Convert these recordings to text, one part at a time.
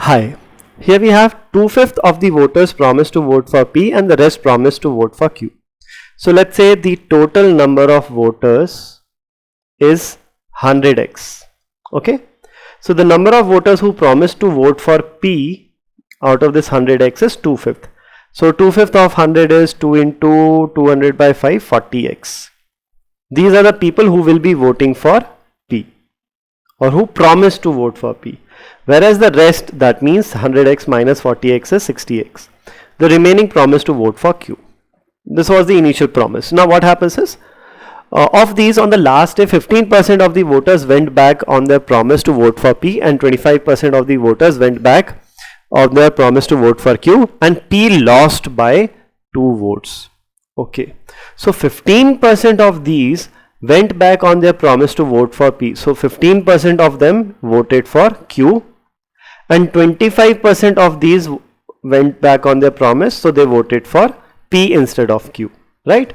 Hi, here we have 2/5 of the voters promised to vote for P and the rest promised to vote for Q. So let's say the total number of voters is 100x. Okay, so the number of voters who promised to vote for P out of this 100x is 2/5. So 2/5 of 100 is 2 into 200 by 5, 40x. These are the people who will be voting for P or who promised to vote for P. Whereas the rest, that means 100x minus 40x is 60x. The remaining promised to vote for Q. This was the initial promise. Now what happens is, of these, on the last day, 15% of the voters went back on their promise to vote for P and 25% of the voters went back on their promise to vote for Q, and P lost by 2 votes. Okay, so 15% of these went back on their promise to vote for P. So 15% of them voted for Q and 25% of these went back on their promise, so they voted for P instead of Q, right?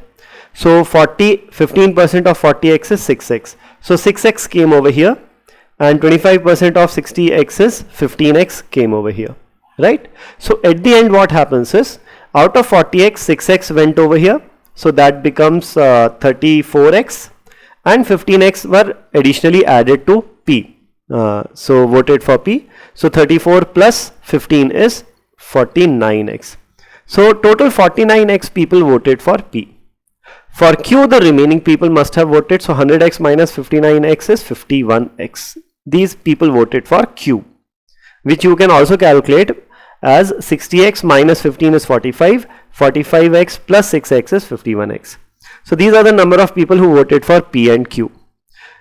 So 15% of 40x is 6x. So 6x came over here and 25% of 60x is 15x came over here, right? So at the end what happens is, out of 40x, 6x went over here. So that becomes 34x. And 15x were additionally added to P. So voted for P. So 34 plus 15 is 49x. So total 49x people voted for P. For Q, the remaining people must have voted. So 100x minus 59x is 51x. These people voted for Q, which you can also calculate as 60x minus 15 is 45. 45x plus 6x is 51x. So these are the number of people who voted for P and Q.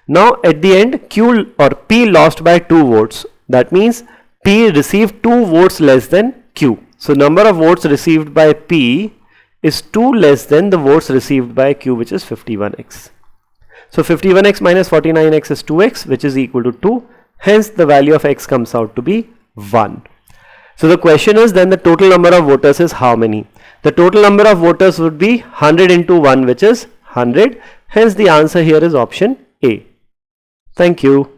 Now at the end, Q or P lost by 2 votes. That means P received 2 votes less than Q. So number of votes received by P is 2 less than the votes received by Q, which is 51x. So 51x minus 49x is 2x, which is equal to 2. Hence the value of x comes out to be 1. So the question is, then the total number of voters is how many? The total number of voters would be 100 into 1, which is 100. Hence the answer here is option A. Thank you.